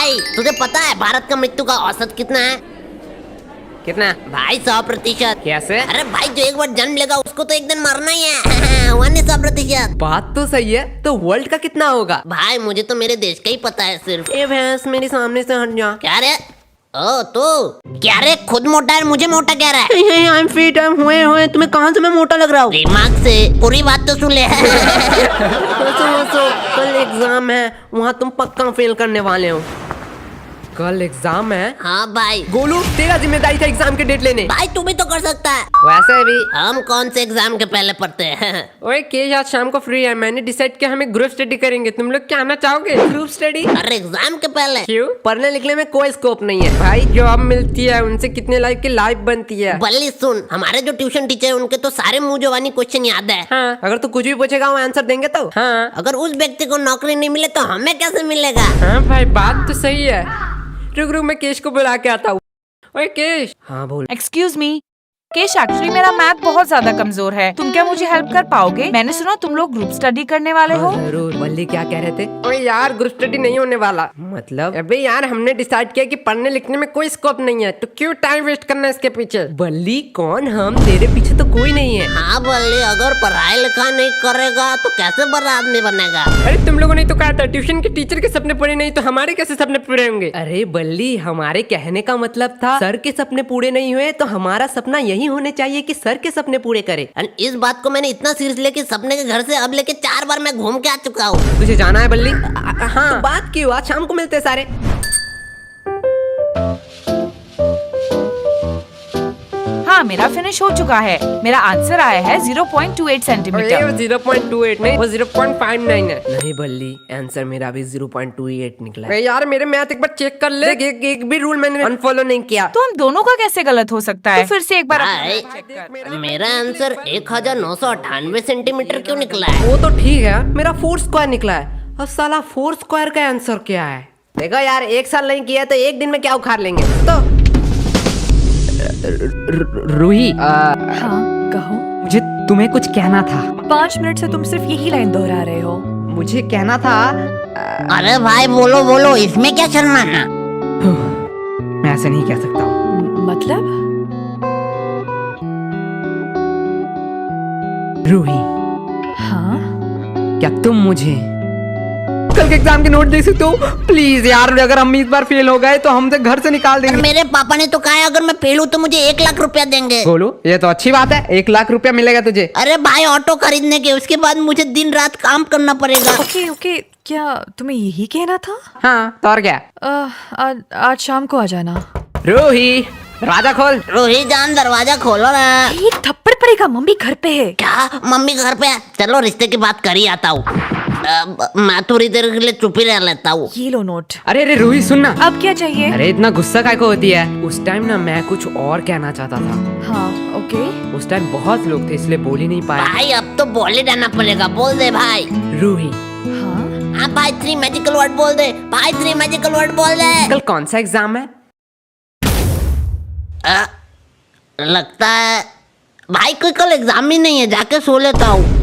भाई तुझे पता है भारत का मृत्यु का औसत कितना है? कितना? भाई 100%। कैसे? अरे भाई जो एक बार जन्म लेगा उसको तो एक दिन मरना ही है। 100%। बात तो सही है, तो वर्ल्ड का कितना होगा? भाई मुझे तो मेरे देश का ही पता है सिर्फ। ए भैंस मेरे सामने से हट जा। क्या रे? ओ तू क्या रे, खुद मोटा है मुझे मोटा कह रहा है? I am fit, I am हुए तुम्हें कहाँ से मैं मोटा लग रहा हूँ? दिमाग से पूरी बात तो सुन ले। हंसो, कल एग्जाम है, वहाँ तुम पक्का फेल करने वाले हो। कल एग्जाम है? हाँ भाई। गोलू तेरा जिम्मेदारी था एग्जाम के डेट लेने। भाई तू भी तो कर सकता है। वैसे भी हम कौन से एग्जाम के पहले पढ़ते हैं? ओए केश आज शाम को फ्री है, मैंने डिसाइड किया हमें ग्रुप स्टडी करेंगे। तुम लोग क्या आना चाहोगे ग्रुप स्टडी? अरे एग्जाम के पहले? क्यों? पढ़ने लिखने में कोई स्कोप नहीं है भाई, जॉब मिलती है उनसे कितने लाइफ की लाइफ बनती है। बल्ली सुन, हमारे जो ट्यूशन टीचर है उनके तो सारे मुंह जवानी क्वेश्चन याद है। हाँ, अगर तू कुछ भी पूछेगा वो आंसर देंगे तो। हाँ अगर उस व्यक्ति को नौकरी नहीं मिले तो हमें कैसे मिलेगा? हाँ भाई बात तो सही है। रुक मैं केश को बुला के आता हूँ। ओए केश। हाँ बोल। एक्सक्यूज मी केश, एक्चुअली मेरा मैथ बहुत ज्यादा कमजोर है, तुम क्या मुझे हेल्प कर पाओगे? मैंने सुना तुम लोग ग्रुप स्टडी करने वाले हो। जरूर। बल्ली क्या कह रहे थे? ओए यार ग्रुप स्टडी नहीं होने वाला। मतलब? अबे यार हमने डिसाइड किया कि पढ़ने लिखने में कोई स्कोप नहीं है, तो क्यों टाइम वेस्ट करना इसके पीछे? बल्ली कौन हम? तेरे पीछे तो कोई नहीं है। हाँ बल्ली, अगर पढ़ाई लिखाई नहीं करेगा तो कैसे बड़ा आदमी बनेगा? अरे तुम लोगों ने तो कहा था ट्यूशन के टीचर के सपने पूरे नहीं तो हमारे कैसे सपने पूरे होंगे? अरे बल्ली हमारे कहने का मतलब था सर के सपने पूरे नहीं हुए तो हमारा सपना यही होने चाहिए कि सर के सपने पूरे करे। इस बात को मैंने इतना सीरियस लिया कि सपने के घर से अब लेके 4 बार मैं घूम के आ चुका हूँ। तुझे जाना है बल्ली? हाँ तो बात क्यों? आज शाम को मिलते हैं सारे। हाँ मेरा फिनिश हो चुका है, मेरा आंसर आया है 0.28 सेंटीमीटर। 0.28 नहीं, वो 0.59 है। नहीं बल्ली आंसर मेरा भी 0.28 निकला है। यार मेरे मैथ एक बार चेक कर ले। एक भी रूल मैंने अनफॉलो नहीं किया। तो हम दोनों का कैसे गलत हो सकता है? तो फिर से एक बार भाई, मेरा आंसर 1998 सेंटीमीटर क्यों निकला है? वो तो ठीक है, मेरा 4 स्क्वायर निकला है। अब साला 4 स्क्वायर का आंसर क्या है? देखो यार एक साल नहीं किया तो एक दिन में क्या उखाड़ लेंगे। तो रूही हाँ कहो। मुझे तुम्हें कुछ कहना था। 5 मिनट से तुम सिर्फ यही लाइन दोहरा रहे हो। मुझे कहना था। अरे भाई बोलो बोलो, इसमें क्या शर्माना? मैं ऐसे नहीं कह सकता हूँ। मतलब? रूही हाँ क्या तुम मुझे कल के एग्जाम के नोट दे सकते हो प्लीज? यार अगर हम इस बार फेल हो गए तो हमसे घर से निकाल देंगे। मेरे पापा ने तो कहा है अगर मैं फेल हूँ तो मुझे 1 लाख रुपया देंगे। बोलो ये तो अच्छी बात है, 1 लाख रुपया मिलेगा तुझे। अरे भाई ऑटो खरीदने के, उसके बाद मुझे दिन रात काम करना पड़ेगा। ओके ओके, क्या तुम्हें यही कहना था? हाँ तो और क्या? आज शाम को आ जाना। रूही दरवाजा खोल। रोही जान दरवाजा खोलो ना। एक थप्पड़ पड़ेगा, मम्मी घर पे है। क्या मम्मी घर पे है? चलो रिश्ते की बात कर ही आता हूँ। मैं थोड़ी देर के लिए चुप ही रह लेता हूँ। ये लो नोट। अरे रूही सुनना। अब क्या चाहिए? अरे इतना गुस्सा काय को होती है? उस टाइम ना मैं कुछ और कहना चाहता था। हाँ ओके। उस टाइम बहुत लोग थे इसलिए बोल ही नहीं पाया। भाई अब तो बोल ही देना पड़ेगा, बोल दे भाई। रूही हाँ भाई 3 मैजिकल वर्ड बोल दे भाई, 3 मैजिकल वर्ड बोल दे। कल कौन सा एग्जाम है? लगता है भाई कोई कल एग्जाम ही नहीं है, जाके सो लेता हूँ।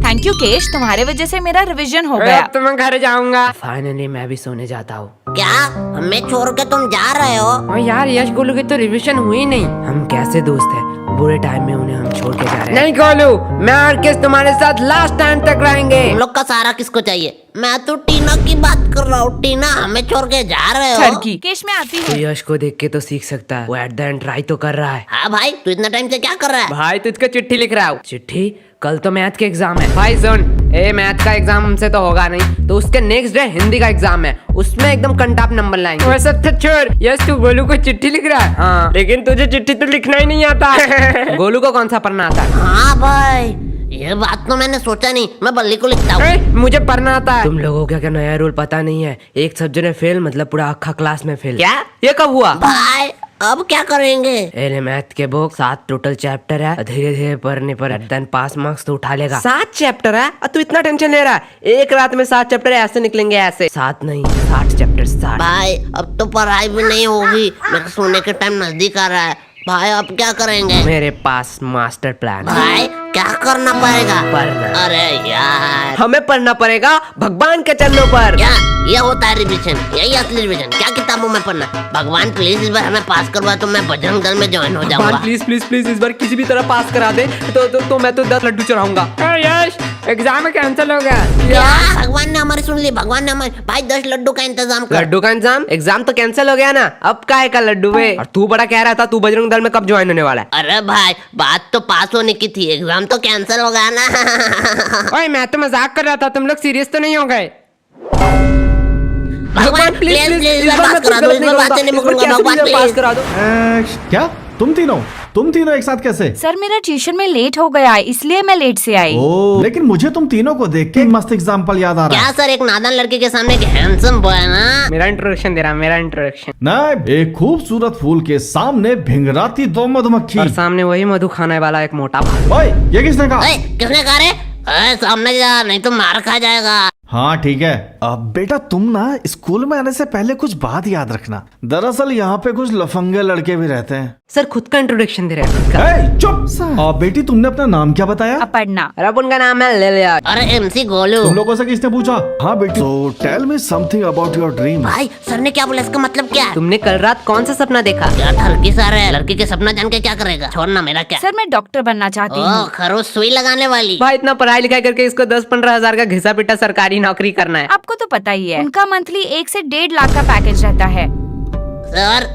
थैंक यू केश, तुम्हारे वजह से मेरा रिवीजन हो गया। अब तो मैं घर जाऊंगा। फाइनली मैं भी सोने जाता हूँ। क्या हमें छोड़ के तुम जा रहे हो? और यार यश गोलू की तो रिवीजन हुई नहीं। हम कैसे दोस्त हैं, बुरे टाइम में उन्हें हम छोड़ के जा रहे हैं। नहीं गोलू, मैं और किस तुम्हारे साथ लास्ट टाइम तक रहेंगे। तुम लोग का सहारा किसको चाहिए? मैं तो टीना की बात कर रहा हूँ। टीना हमें छोड़ के जा रहे हो? ठरकी केश मैं आती तो हूँ। यश को देख के तो सीख सकता है, वो एट द एंड ट्राई तो कर रहा है। हाँ भाई तू इतना टाइम से क्या कर रहा है? भाई तुझको चिट्ठी लिख रहा हूँ। चिट्ठी? कल तो मैथ के एग्जाम है। भाई सुन, मैथ का एग्जाम हमसे तो होगा नहीं, तो उसके नेक्स्ट डे हिंदी का एग्जाम है, उसमें एकदम कंटाप नंबर लाएंगे। वो सब तो छोड़, यस तू गोलू को चिट्ठी लिख रहा है। हाँ लेकिन तुझे चिट्ठी तो लिखना ही नहीं आता। गोलू को कौन सा पढ़ना आता है? हाँ भाई ये बात तो मैंने सोचा नहीं, मैं बल्ली को लिखता हूँ। मुझे पढ़ना आता है। तुम लोगों को क्या नया रूल पता नहीं है? एक सब्जेक्ट में फेल मतलब पूरा अक्खा क्लास में फेल। क्या? ये कब हुआ? भाई अब क्या करेंगे? मैथ के बुक 7 टोटल चैप्टर है, धीरे धीरे पढ़ने पर देन पास मार्क्स तो उठा लेगा। 7 चैप्टर है और तू इतना टेंशन ले रहा है? एक रात में 7 चैप्टर ऐसे निकलेंगे ऐसे। 7 नहीं 60 चैप्टर 60। भाई अब तो पढ़ाई भी नहीं होगी, मेरे सोने के टाइम नजदीक आ रहा है। भाई अब क्या करेंगे? मेरे पास मास्टर प्लान। भाई क्या करना पड़ेगा? पढ़ना। अरे यार, हमें पढ़ना पड़ेगा भगवान के चरणों पर। क्या ये होता है रिविजन? यही असली रिविजन? क्या किताबों में पढ़ना? भगवान प्लीज इस बार हमें पास करवा, तो मैं बजरंग दल में ज्वाइन हो जाऊंगा। प्लीज प्लीज प्लीज इस बार किसी भी तरह पास करा दे तो मैं तो 10 लड्डू चढ़ाऊंगा। यश, एग्जाम कैंसिल हो गया। क्या? भगवान ने हमारी सुन ली, भगवान ने हमारी। भाई 10 लड्डू का इंतजाम कर। लड्डू का एग्जाम तो कैंसिल हो गया ना, अब काहे का लड्डू वे? और तू बड़ा कह रहा था तू बजरंग दल में कब ज्वाइन होने वाला है? अरे भाई, बात तो पास होने की थी, एग्जाम तो कैंसिल हो गया ना। ओए मैं तो मजाक कर रहा था, तुम लोग सीरियस तो नहीं हो गए? भगवान प्लीज प्लीज इस बार पास करा दो, इस बार बातें नहीं मुकरूंगा, भगवान पास प्लीज। करा दो। क्या तुम तीनों एक साथ कैसे? सर मेरा ट्यूशन में लेट हो गया है, इसलिए मैं लेट से आई। ओ, लेकिन मुझे तुम तीनों को देख के एक मस्त एग्जाम्पल याद आ रहा क्या है। सर, एक नादान लड़के के सामने एक हैंडसम बॉय है ना? मेरा इंट्रोडक्शन दे रहा, मेरा इंट्रोडक्शन। नहीं, एक खूबसूरत फूल के सामने भिंगराती दो मधुमक्खी। और सामने वही मधु खाने वाला एक मोटा भाई। ओए, ये किसने कहा? ओए, किसने कहा रे? ओए, सामने जा, नहीं तो मार खा जाएगा। हाँ ठीक है। अब बेटा तुम ना स्कूल में आने से पहले कुछ बात याद रखना। दरअसल यहाँ पे कुछ लफंगे लड़के भी रहते हैं। सर खुद का इंट्रोडक्शन दे रहे हैं, खुद का। ए, चुप। बेटी तुमने अपना नाम क्या बताया? अपर्णा। और अब उनका नाम है लिलिया। अरे MC गोलू। तुम लोगों से किसने पूछा? हाँ बेटी, so tell me something about your dream। भाई सर ने क्या बोला, इसका मतलब क्या है? तुमने कल रात कौन सा सपना देखा? क्या ठरकी सर है, लड़की के सपना जान के क्या करेगा? छोड़ना, मेरा क्या? सर मैं डॉक्टर बनना चाहती ओ, हूँ। खरोच सुई लगाने वाली। भाई इतना पढ़ाई लिखाई करके इसको 10-15 हजार का घिसा पिटा सरकारी नौकरी करना है। आपको तो पता ही है, उनका मंथली 1 से 1.5 लाख का पैकेज रहता है। सर,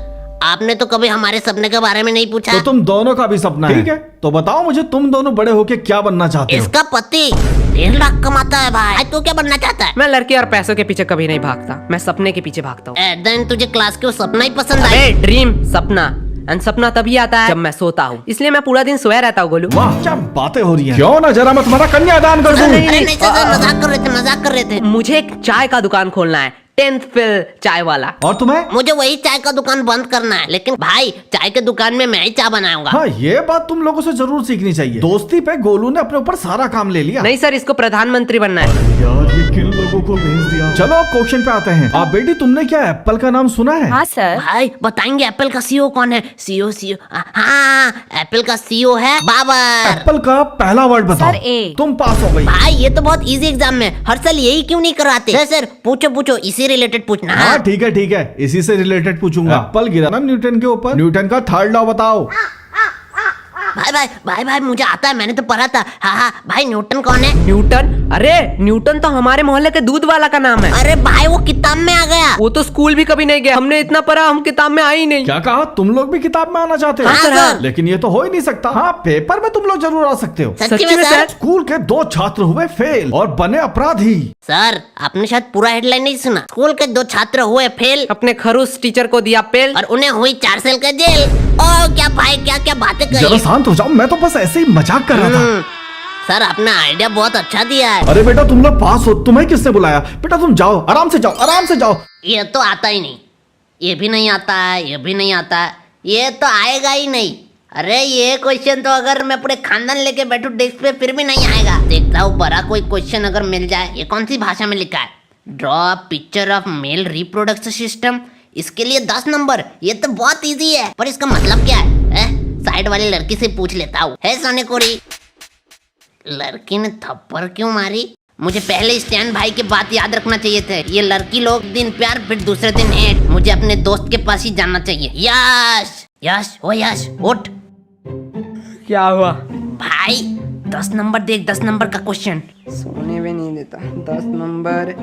आपने तो कभी हमारे सपने के बारे में नहीं पूछा। तो तुम दोनों का भी सपना है? ठीक है, तो बताओ मुझे, तुम दोनों बड़े होके क्या बनना चाहते हो? इसका पति 1.5 लाख कमाता है भाई, तू क्या बनना चाहता है? मैं लड़के और पैसों के पीछे कभी नहीं भागता, मैं सपने के पीछे भागता हूँ। देन तुझे क्लास के वो सपना ही पसंद आया? अरे ड्रीम, सपना। एंड सपना तभी आता है जब मैं सोता हूँ, इसलिए मैं पूरा दिन सोया रहता हूँ। गोलू, वाह, क्या बातें हो रही हैं। क्यों ना जरा मैं तुम्हारा कन्यादान कर दूं? अरे नहीं सर, मजाक कर रहे थे, मजाक कर रहे थे। मुझे एक चाय का दुकान खोलना है, 10th फेल चाय वाला। और तुम्हें? मुझे वही चाय का दुकान बंद करना है, लेकिन भाई चाय के दुकान में मैं ही चाय बनाऊंगा। हाँ, ये बात तुम लोगों से जरूर सीखनी चाहिए। दोस्ती पे गोलू ने अपने ऊपर सारा काम ले लिया। नहीं सर, इसको प्रधानमंत्री बनना है। यार, ये किन लोगों को भेज दिया। चलो क्वेश्चन पे आते हैं। आप बेटी, तुमने क्या एप्पल का नाम सुना है? हाँ सर। भाई बताएंगे एप्पल का CEO कौन है? CEO हाँ, एप्पल का CEO है बाबर। एप्पल का पहला वर्ड बताओ। Sir, A। तुम पास हो गई। भाई ये तो बहुत इजी एग्जाम में, हर साल यही क्यों नहीं कराते? सर पूछो, इसी रिलेटेड पूछना। हाँ ठीक है, इसी से रिलेटेड पूछूंगा। एप्पल गिरा ना न्यूटन के ऊपर, न्यूटन का थर्ड लॉ बताओ। भाई मुझे आता है, मैंने तो पढ़ा था। हाँ भाई, न्यूटन कौन है? न्यूटन? अरे न्यूटन तो हमारे मोहल्ले के दूध वाला का नाम है। अरे भाई वो किताब में आ गया। वो तो स्कूल भी कभी नहीं गया, हमने इतना पढ़ा, हम किताब में आई नहीं। क्या कहा? तुम लोग भी किताब में आना चाहते हो? हाँ, सर। लेकिन ये तो हो ही नहीं सकता। हाँ, पेपर में तुम लोग जरूर आ सकते हो। सच्ची में सर? स्कूल के 2 छात्र हुए फेल और बने अपराधी। सर आपने शायद पूरा हेडलाइन नहीं सुना। स्कूल के 2 छात्र हुए फेल अपने खरूस टीचर को दिया पेल और उन्हें हुई 4 साल का जेल। ओ क्या भाई, क्या बातें जरा करी। शांत हो जाओ, मैं तो बस ऐसे ही मजाक कर रहा था। सर आपने आइडिया बहुत अच्छा दिया है। अरे बेटा, तुम लोग पास हो, तुम्हें किसने बुलाया? बेटा तुम जाओ, आराम से जाओ। ये तो आता ही नहीं, ये भी नहीं आता है, ये भी नहीं आता है, ये तो आएगा ही नहीं। अरे ये क्वेश्चन तो अगर मैं पूरे खानदान लेके बैठूं डेस्क पे फिर भी नहीं आएगा। देखता हूँ बड़ा कोई क्वेश्चन अगर मिल जाए। ये कौन सी भाषा में लिखा है? Draw picture of male reproduction system, इसके लिए 10 नंबर। ये तो बहुत इजी है, पर इसका मतलब क्या है? साइड वाली लड़की से पूछ लेता हूँ। है सोने कोरी, लड़की ने थप्पड़ क्यों मारी? मुझे पहले स्टैन भाई की बात याद रखना चाहिए थे। ये लड़की लोग दिन प्यार फिर दूसरे दिन हेट। मुझे अपने दोस्त के पास ही जाना चाहिए। यश ओ यश उठ। क्या हुआ? भाई 10 नंबर देख, 10 नंबर का क्वेश्चन। सोने भी नहीं देता। 10 number,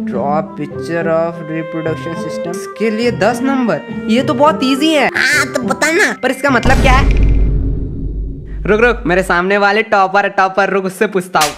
draw picture of reproduction system, इसके लिए 10 नंबर। ये तो बहुत इजी है। हाँ तो बता ना। पर इसका मतलब क्या है? रुक, मेरे सामने वाले टॉपर रुक, उससे पूछता हूँ।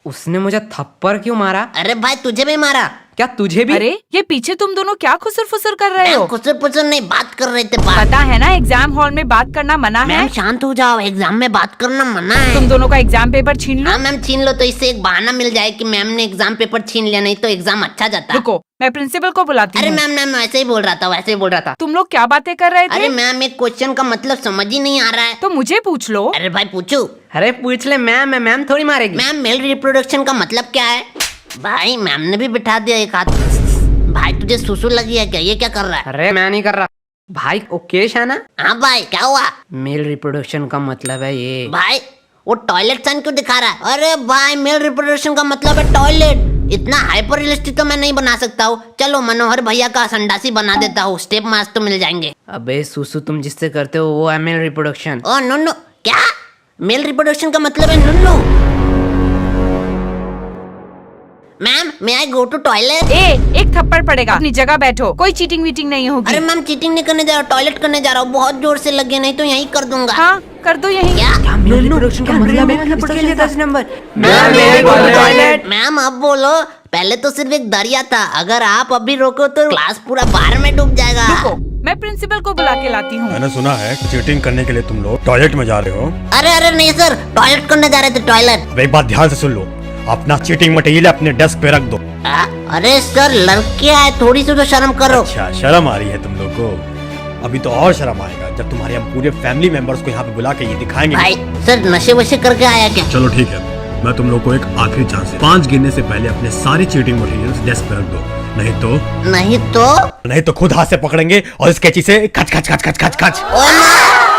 उसने मुझे थप्पड़ क्यों मारा? अरे भाई तुझे भी मारा। क्या तुझे भी? अरे ये पीछे तुम दोनों क्या खुसर फुसर कर रहे हो? कुछ नहीं, बात कर रहे थे। बात पता है ना एग्जाम हॉल में बात करना मना है। मैम शांत हो जाओ, एग्जाम में बात करना मना है। तुम दोनों का एग्जाम पेपर छीन लो। हाँ मैम छीन लो, तो इससे एक बहाना मिल जाए कि मैम ने एग्जाम पेपर छीन लिया, नहीं तो एग्जाम अच्छा जाता। रुको, मैं प्रिंसिपल को बुलाती अरे हूँ। मैम वैसे ही बोल रहा था। तुम लोग क्या बातें कर रहे थे? अरे मैम एक क्वेश्चन का मतलब समझ ही नहीं आ रहा है। तो मुझे पूछ लो। अरे भाई पूछू। अरे पूछ ले, मैम थोड़ी मारेगी। मैम मेल रिप्रोडक्शन का मतलब क्या है? भाई मैम ने भी बिठा दिया एक हाथ। भाई तुझे सुसु लगी है क्या? ये क्या कर रहा है? अरे मैं नहीं कर रहा भाई, ओकेश है ना? हाँ भाई क्या हुआ? मेल रिप्रोडक्शन का मतलब है ये। भाई वो टॉयलेट साइन क्यों दिखा रहा है? अरे भाई, मेल रिप्रोडक्शन का मतलब है टॉयलेट। इतना हाइपर रियलिस्टिक तो मैं नहीं बना सकता हूँ। चलो मनोहर भैया का संडासी बना देता हूँ, स्टेप मार्क्स तो मिल जाएंगे। अबे सुसु, तुम जिससे करते हो वो है मेल रिप्रोडक्शन। ओ नुन्नू, क्या? मेल रिप्रोडक्शन का मतलब है नुन्नू। Ma'am, may I go to toilet? एक थप्पड़ पड़ेगा, अपनी जगह बैठो, कोई चीटिंग वीटिंग नहीं होगी। अरे मैम, चीटिंग नहीं करने जा रहा हूँ, टॉयलेट करने जा रहा हूँ। बहुत जोर से लगे, नहीं तो यहीं कर दूंगा। हाँ, कर दो यही। क्या? मेल रिप्रोडक्शन का मतलब है इसके लिए 10 नंबर। मैम अब बोलो। पहले तो सिर्फ एक दरिया था, अगर आप अभी रोको तो क्लास पूरा बाढ़ में डूब जाएगा। रुको, मैं प्रिंसिपल को बुला के लाती हूँ। मैंने सुना है चीटिंग करने के लिए तुम लोग टॉयलेट में जा रहे हो। अरे नहीं सर, टॉयलेट करने जा रहे थे, टॉयलेट। अब एक बात ध्यान से सुन लो, अपना चीटिंग मटेरियल अपने डेस्क पे रख दो। अरे सर, लड़के आए, थोड़ी सी तो शर्म करो। अच्छा, शर्म आ रही है तुम लोग को? अभी तो और शर्म आएगा जब तुम्हारे हम पूरे फैमिली मेंबर्स को यहाँ पे बुला के ये दिखाएंगे। भाई सर, नशे वशे करके आया क्या? चलो ठीक है, मैं तुम लोग को एक आखिरी चांस है। 5 गिनने से पहले अपने सारे चीटिंग मटेरियल्स डेस्क पे रख दो, नहीं तो नहीं तो खुद हाथ से पकड़ेंगे और इस कैंची से खच खच खच खच खच खच। ओ ना!